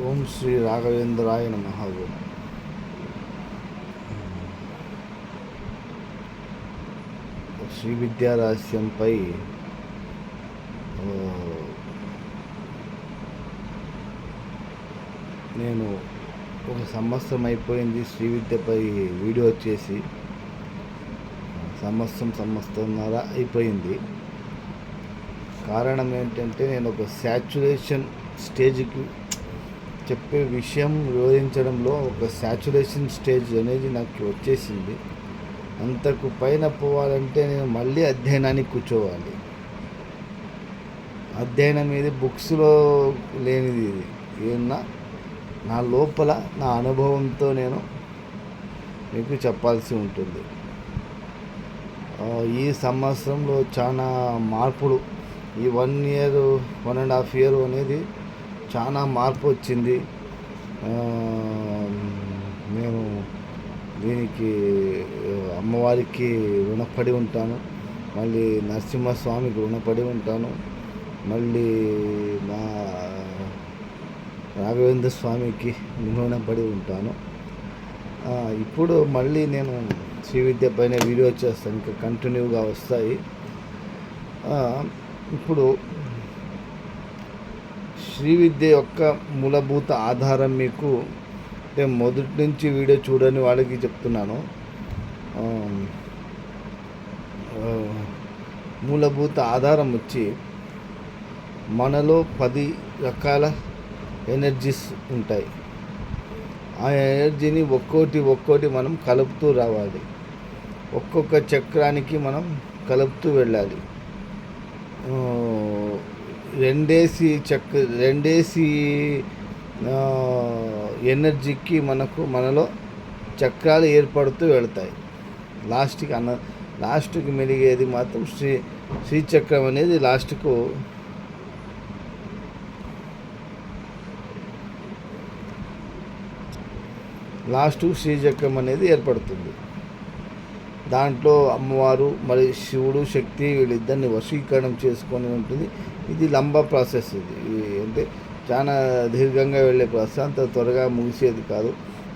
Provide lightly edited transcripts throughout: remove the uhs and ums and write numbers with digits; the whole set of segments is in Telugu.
ఓం శ్రీ రాఘవేంద్రాయ నమః. శ్రీ విద్యా రహస్యంపై నేను ఒక సంవత్సరం అయిపోయింది. శ్రీ విద్యపై వీడియో వచ్చేసి సంవత్సరంన్నర అయిపోయింది. కారణం ఏంటంటే నేను ఒక శాచురేషన్ స్టేజ్కి చెప్పే విషయం వివరించడంలో ఒక శాచురేషన్ స్టేజ్ అనేది నాకు వచ్చేసింది. అంతకు పైన పోవాలంటే నేను మళ్ళీ అధ్యయనానికి కూర్చోవాలి. అధ్యయనం ఇది బుక్స్లో లేనిది. ఇది ఏమన్నా నా లోపల నా అనుభవంతో నేను మీకు చెప్పాల్సి ఉంటుంది. ఈ సంవత్సరంలో చాలా మార్పులు, ఈ 1.5 year అనేది చాలా మార్పు వచ్చింది. నేను దీనికి అమ్మవారికి రుణపడి ఉంటాను, మళ్ళీ నరసింహస్వామికి రుణపడి ఉంటాను, మళ్ళీ మా రాఘవేంద్ర స్వామికి రుణపడి ఉంటాను. ఇప్పుడు మళ్ళీ నేను శ్రీ విద్య పైన వీడియో చేస్తాను, ఇంకా కంటిన్యూగా వస్తాయి. ఇప్పుడు శ్రీ విద్య యొక్క మూలభూత ఆధారం మీకు అంటే మొదటి నుంచి వీడియో చూడని వాళ్ళకి చెప్తున్నాను. మూలభూత ఆధారం వచ్చి మనలో 10 రకాల ఎనర్జీస్ ఉంటాయి. ఆ ఎనర్జీని ఒక్కోటి మనం కలుపుతూ రావాలి. ఒక్కొక్క చక్రానికి మనం కలుపుతూ వెళ్ళాలి. రెండేసి ఎనర్జీకి మనలో చక్రాలు ఏర్పడుతూ వెళ్తాయి. లాస్ట్కి మెలిగేది మాత్రం శ్రీచక్రం అనేది లాస్ట్కు శ్రీచక్రం అనేది ఏర్పడుతుంది. దాంట్లో అమ్మవారు మరి శివుడు శక్తి వీళ్ళిద్దరిని వశీకరణం చేసుకొని ఉంటుంది. ఇది లంబ ప్రాసెస్. ఇది అంటే చాలా దీర్ఘంగా వెళ్ళే ప్రాసెస్, అంత త్వరగా ముగిసేది కాదు.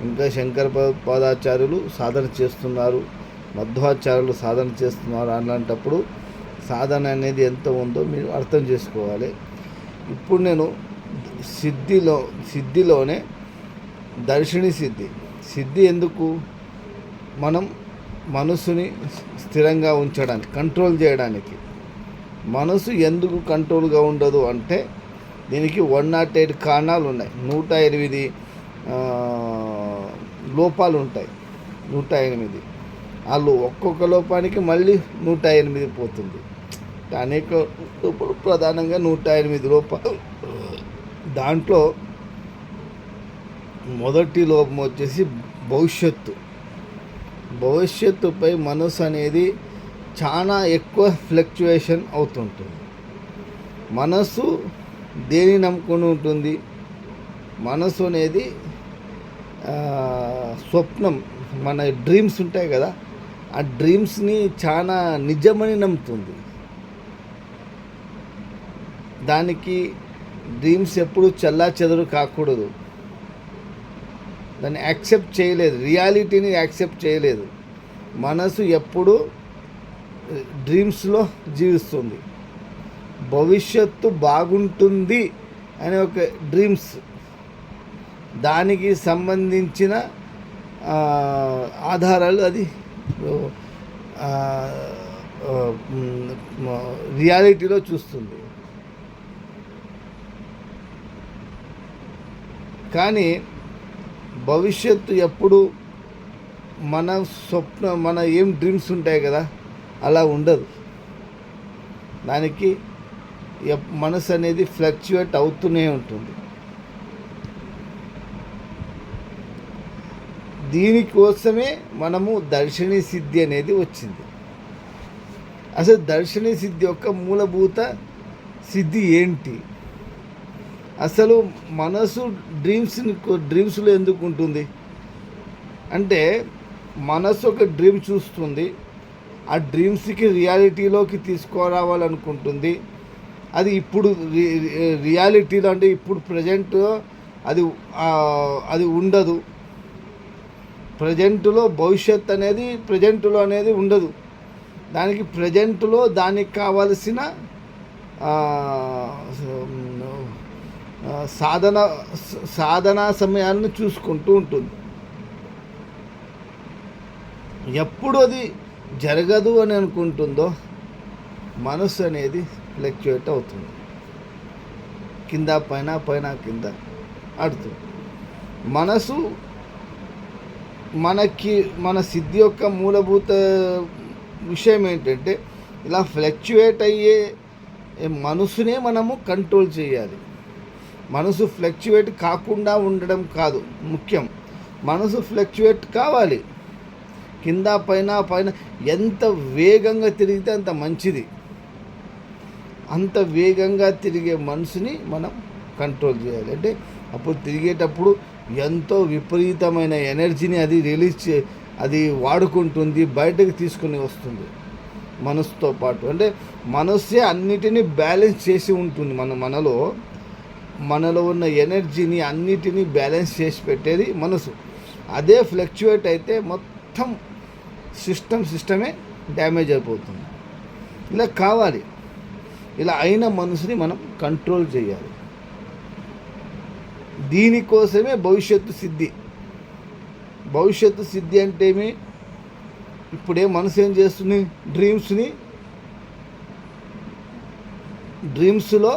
ఇంకా శంకర పాదాచార్యులు సాధన చేస్తున్నారు, మధ్వాచార్యులు సాధన చేస్తున్నారు. అలాంటప్పుడు సాధన అనేది ఎంత ఉందో మీరు అర్థం చేసుకోవాలి. ఇప్పుడు నేను సిద్ధిలోనే దర్శిని సిద్ధి ఎందుకు? మనం మనసుని స్థిరంగా ఉంచడానికి, కంట్రోల్ చేయడానికి. మనసు ఎందుకు కంట్రోల్గా ఉండదు అంటే దీనికి 108 కారణాలు ఉన్నాయి. 108 లోపాలు ఉంటాయి. 108 వాళ్ళు ఒక్కొక్క లోపానికి మళ్ళీ 108 పోతుంది. అనేక లోపాలు, ప్రధానంగా 108 లోపాలు. దాంట్లో మొదటి లోపం వచ్చేసి భవిష్యత్తుపై మనసు అనేది చాలా ఎక్కువ ఫ్లక్చువేషన్ అవుతుంటుంది. మనసు దేని నమ్ముకొని ఉంటుంది? మనసు అనేది స్వప్నం, మన డ్రీమ్స్ ఉంటాయి కదా, ఆ డ్రీమ్స్ని చాలా నిజమని నమ్ముతుంది. దానికి డ్రీమ్స్ ఎప్పుడు చెల్లాచెదరు కాకూడదు. దాన్ని యాక్సెప్ట్ చేయలేదు, రియాలిటీని యాక్సెప్ట్ చేయలేదు. మనసు ఎప్పుడు డ్రీమ్స్లో జీవిస్తుంది. భవిష్యత్తు బాగుంటుంది అనే ఒక డ్రీమ్స్, దానికి సంబంధించిన ఆధారాలు అది రియాలిటీలో చూస్తుంది. కానీ భవిష్యత్తు ఎప్పుడు మన ఏం డ్రీమ్స్ ఉంటాయి కదా, అలా ఉండదు. దానికి మనసు అనేది ఫ్లక్చువేట్ అవుతూనే ఉంటుంది. దీనికోసమే మనము దర్శిని సిద్ధి అనేది వచ్చింది. అసలు దర్శిని సిద్ధి యొక్క మూలభూత సిద్ధి ఏంటి? అసలు మనసు డ్రీమ్స్లో ఎందుకు ఉంటుంది అంటే, మనసు ఒక డ్రీమ్ చూస్తుంది, ఆ డ్రీమ్స్కి రియాలిటీలోకి తీసుకురావాలనుకుంటుంది. అది ఇప్పుడు రియాలిటీలో అంటే ఇప్పుడు ప్రజెంట్ అది అది ఉండదు. ప్రజెంటులో భవిష్యత్ అనేది ప్రజెంటులో అనేది ఉండదు. దానికి ప్రజెంటులో దానికి కావలసిన సాధనా సమయాన్ని చూసుకుంటూ ఉంటుంది. ఎప్పుడు అది జరగదు అని అనుకుంటుందో మనసు అనేది ఫ్లక్చుయేట్ అవుతుంది, కింద పైన పైన కింద ఆడుతుంది. మనసు మన సిద్ధి యొక్క మూలభూత విషయం ఏంటంటే ఇలా ఫ్లక్చుయేట్ అయ్యే మనసునే మనము కంట్రోల్ చేయాలి. మనసు ఫ్లక్చుయేట్ కాకుండా ఉండడం కాదు ముఖ్యం, మనసు ఫ్లక్చుయేట్ కావాలి. కింద పైన పైన ఎంత వేగంగా తిరిగితే అంత మంచిది. అంత వేగంగా తిరిగే మనసుని మనం కంట్రోల్ చేయాలి. అంటే అప్పుడు తిరిగేటప్పుడు ఎంతో విపరీతమైన ఎనర్జీని అది అది వాడుకుంటుంది, బయటకు తీసుకుని వస్తుంది మనసుతో పాటు. అంటే మనస్సే అన్నిటినీ బ్యాలెన్స్ చేసి ఉంటుంది. మనలో ఉన్న ఎనర్జీని అన్నిటినీ బ్యాలెన్స్ చేసి పెట్టేది మనసు. అదే ఫ్లక్చుయేట్ అయితే మొత్తం సిస్టమే డ్యామేజ్ అయిపోతుంది. ఇలా కావాలి. ఇలా అయిన మనసుని మనం కంట్రోల్ చేయాలి. దీనికోసమే భవిష్యత్తు సిద్ధి. భవిష్యత్తు సిద్ధి అంటే ఏమి? ఇప్పుడే మనసు ఏం చేస్తుంది? డ్రీమ్స్లో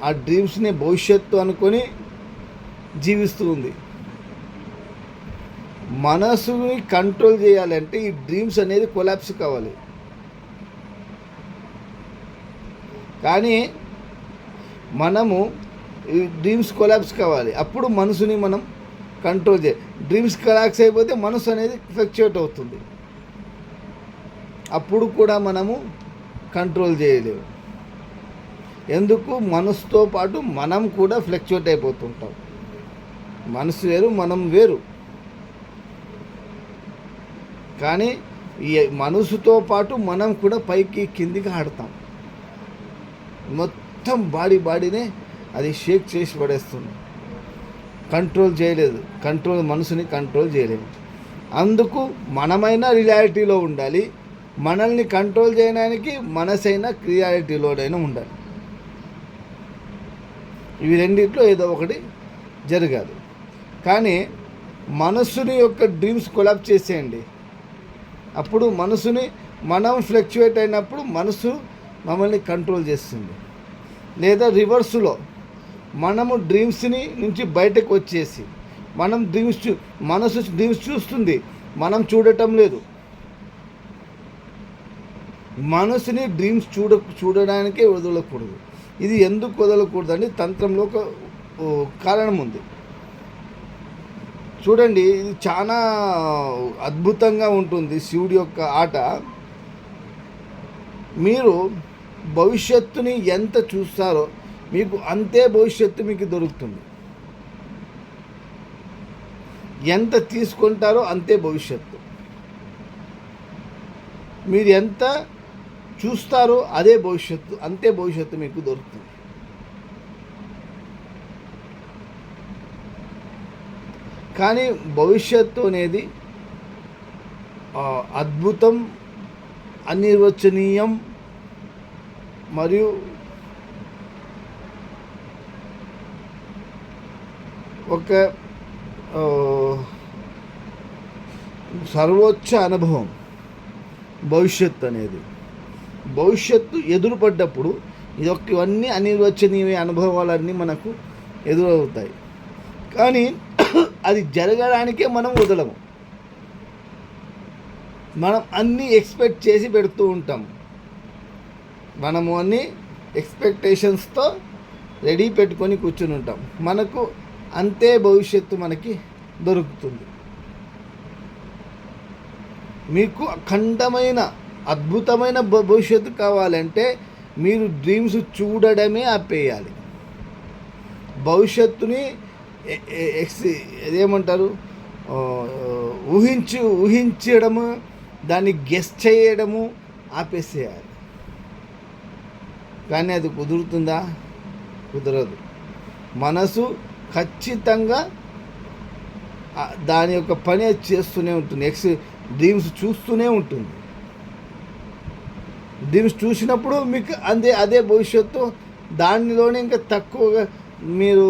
ఆ డ్రీమ్స్ని భవిష్యత్తు అనుకొని జీవిస్తూ ఉంది. మనసుని కంట్రోల్ చేయాలంటే ఈ డ్రీమ్స్ అనేది కొలాప్స్ కావాలి. కానీ మనము ఈ డ్రీమ్స్ కొలాప్స్ కావాలి, అప్పుడు మనసుని మనం కంట్రోల్ చేయాలి. డ్రీమ్స్ కొలాప్స్ అయిపోతే మనసు అనేది ఫ్లక్చుయేట్ అవుతుంది, అప్పుడు కూడా మనము కంట్రోల్ చేయలేము. ఎందుకు? మనసుతో పాటు మనం కూడా ఫ్లక్చుయేట్ అయిపోతుంటాం. మనసు వేరు, మనం వేరు. కానీ ఈ మనసుతో పాటు మనం కూడా పైకి కిందికి ఆడతాం. మొత్తం బాడీనే అది షేక్ చేసి పడేస్తుంది. కంట్రోల్ చేయలేదు, మనసుని కంట్రోల్ చేయలేదు. అందుకు మనమైనా రియాలిటీలో ఉండాలి, మనల్ని కంట్రోల్ చేయడానికి మనసైనా క్రియాలిటీలోనైనా ఉండాలి. ఇవి రెండిట్లో ఏదో ఒకటి జరగాలి. కానీ మనసుని యొక్క డ్రీమ్స్ కొలాప్స్ చేసేయండి, అప్పుడు మనసుని మనం ఫ్లక్చుయేట్ అయినప్పుడు మనసు మమ్మల్ని కంట్రోల్ చేస్తుంది. లేదా రివర్స్లో మనము డ్రీమ్స్ని నుంచి బయటకు వచ్చేసి మనం మనసు డ్రీమ్స్ చూస్తుంది, మనం చూడటం లేదు. మనసుని డ్రీమ్స్ చూడడానికే వదలకూడదు. ఇది ఎందుకు వదలకూడదు అని తంత్రంలో ఒక కారణం ఉంది. చూడండి, ఇది చాలా అద్భుతంగా ఉంటుంది శివుడి యొక్క ఆట. మీరు భవిష్యత్తుని ఎంత చూస్తారో మీకు అంతే భవిష్యత్తు మీకు దొరుకుతుంది. ఎంత తీసుకుంటారో అంతే భవిష్యత్తు. మీరు ఎంత చూస్తారో అదే భవిష్యత్తు, అంతే భవిష్యత్తు మీకు దొరుకుతుంది. కానీ భవిష్యత్తు అనేది అద్భుతం, అనిర్వచనీయం మరియు ఒక సర్వోచ్చ అనుభవం. భవిష్యత్తు అనేది భవిష్యత్తు ఎదురుపడ్డప్పుడు ఇవన్నీ అనిర్వచనీయ అనుభవాలన్నీ మనకు ఎదురవుతాయి. కానీ అది జరగడానికే మనం వదలము. మనం అన్నీ ఎక్స్పెక్ట్ చేసి పెడుతూ ఉంటాం. మనము అన్ని ఎక్స్పెక్టేషన్స్తో రెడీ పెట్టుకొని కూర్చుని ఉంటాం. మనకు అంతే భవిష్యత్తు మనకి దొరుకుతుంది. మీకు అఖండమైన అద్భుతమైన భవిష్యత్తు కావాలంటే మీరు డ్రీమ్స్ చూడడమే ఆపేయాలి. భవిష్యత్తుని ఏమంటారు, ఊహించడము, దాన్ని గెస్ చేయడము ఆపేసేయాలి. కానీ అది కుదురుతుందా? కుదరదు. మనసు ఖచ్చితంగా దాని యొక్క పని అది చేస్తూనే ఉంటుంది. డ్రీమ్స్ చూస్తూనే ఉంటుంది. డ్రీమ్స్ చూసినప్పుడు మీకు అదే భవిష్యత్తు, దానిలోనే ఇంకా తక్కువగా మీరు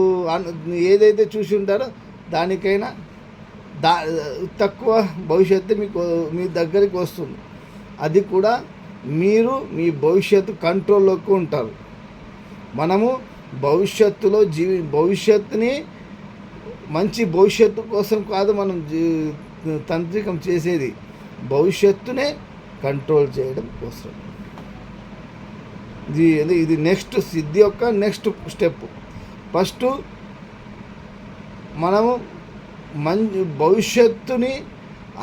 ఏదైతే చూసి ఉంటారో దానికైనా తక్కువ భవిష్యత్తు మీ దగ్గరికి వస్తుంది. అది కూడా మీరు మీ భవిష్యత్తు కంట్రోల్లోకి ఉంటారు. మనము భవిష్యత్తులో భవిష్యత్తుని మంచి భవిష్యత్తు కోసం కాదు మనం తాంత్రికం చేసేది, భవిష్యత్తునే కంట్రోల్ చేయడం కోసం. ఇది నెక్స్ట్ సిద్ధి యొక్క నెక్స్ట్ స్టెప్. ఫస్ట్ మనము భవిష్యత్తుని,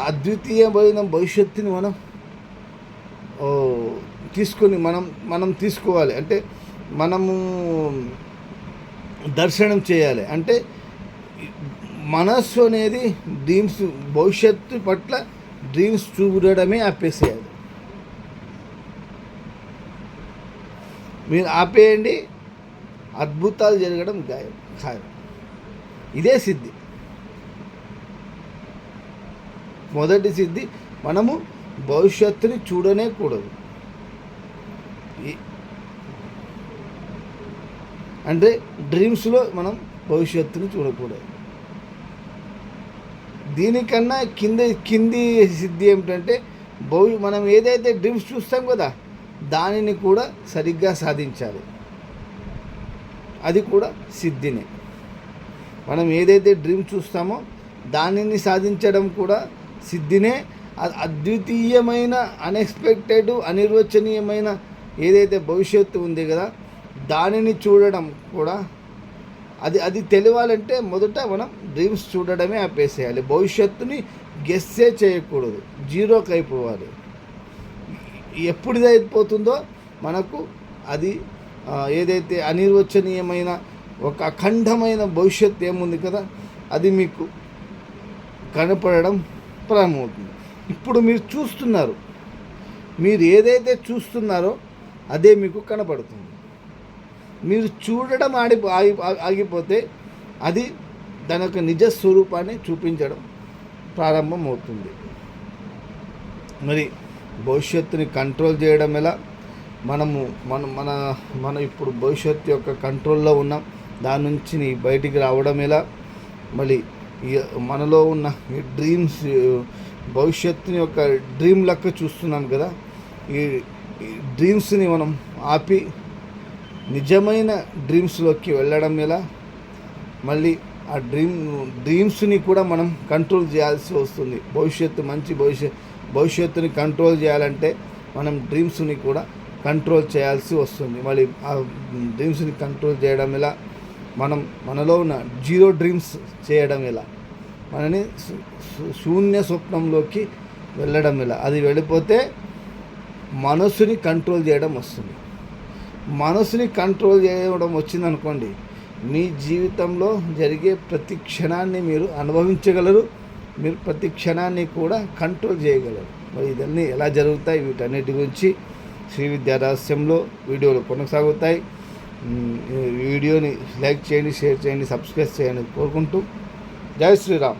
అద్వితీయమైన భవిష్యత్తుని మనం తీసుకొని మనం తీసుకోవాలి. అంటే మనము దర్శనం చేయాలి. అంటే మనస్సు అనేది భవిష్యత్తు పట్ల డ్రీమ్స్ చూడడమే ఆపేసేయాలి. మీరు ఆపేయండి, అద్భుతాలు జరగడం ఖాయం. ఇదే సిద్ధి. మొదటి సిద్ధి, మనము భవిష్యత్తుని చూడనే కూడదు. అంటే డ్రీమ్స్లో మనం భవిష్యత్తుని చూడకూడదు. దీనికన్నా కింది సిద్ధి ఏమిటంటే, మనం ఏదైతే డ్రీమ్స్ చూస్తాం కదా దానిని కూడా సరిగ్గా సాధించాలి. అది కూడా సిద్ధినే. మనం ఏదైతే డ్రీమ్ చూస్తామో దానిని సాధించడం కూడా సిద్ధినే. అద్వితీయమైన, అన్ఎక్స్పెక్టెడ్, అనిర్వచనీయమైన ఏదైతే భవిష్యత్తు ఉంది కదా దానిని చూడడం కూడా అది తెలియాలంటే మొదట మనం డ్రీమ్స్ చూడడమే ఆపేసేయాలి. భవిష్యత్తుని గెస్సే చేయకూడదు, జీరోకి అయిపోవాలి. ఎప్పుడు ఇది అయిపోతుందో మనకు అది ఏదైతే అనిర్వచనీయమైన ఒక అఖండమైన భవిష్యత్తు ఏముంది కదా అది మీకు కనపడడం ప్రారంభమవుతుంది. ఇప్పుడు మీరు చూస్తున్నారు, మీరు ఏదైతే చూస్తున్నారో అదే మీకు కనపడుతుంది. మీరు చూడడం ఆగిపోతే అది దాని యొక్క నిజ స్వరూపాన్ని చూపించడం ప్రారంభమవుతుంది. మరి భవిష్యత్తుని కంట్రోల్ చేయడం ఎలా? మన ఇప్పుడు భవిష్యత్తు యొక్క కంట్రోల్లో ఉన్నాం, దాని నుంచి బయటికి రావడం ఎలా? మళ్ళీ మనలో ఉన్న ఈ డ్రీమ్స్, భవిష్యత్తుని యొక్క డ్రీమ్ లెక్క చూస్తున్నాం కదా, ఈ డ్రీమ్స్ని మనం ఆపి నిజమైన డ్రీమ్స్లోకి వెళ్ళడం ఎలా? మళ్ళీ ఆ డ్రీమ్స్ని కూడా మనం కంట్రోల్ చేయాల్సి వస్తుంది. మంచి భవిష్యత్తుని కంట్రోల్ చేయాలంటే మనం డ్రీమ్స్ని కూడా కంట్రోల్ చేయాల్సి వస్తుంది. మళ్ళీ ఆ డ్రీమ్స్ని కంట్రోల్ చేయడం ఎలా? మనలో ఉన్న జీరో డ్రీమ్స్ చేయడం ఎలా? మనని శూన్య స్వప్నంలోకి వెళ్ళడం ఎలా? అది వెళ్ళిపోతే మనసుని కంట్రోల్ చేయడం వస్తుంది. మనసుని కంట్రోల్ చేయడం వచ్చిందనుకోండి, మీ జీవితంలో జరిగే ప్రతి క్షణాన్ని మీరు అనుభవించగలరు, మీరు ప్రతి క్షణాన్ని కూడా కంట్రోల్ చేయగలరు. మరి ఇవన్నీ ఎలా జరుగుతాయి? వీటన్నిటి గురించి శ్రీ విద్యా రహస్యంలో వీడియోలు కొనసాగుతాయి. వీడియోని లైక్ చేయండి, షేర్ చేయండి, సబ్స్క్రైబ్ చేయండి కోరుకుంటూ జై శ్రీరామ్.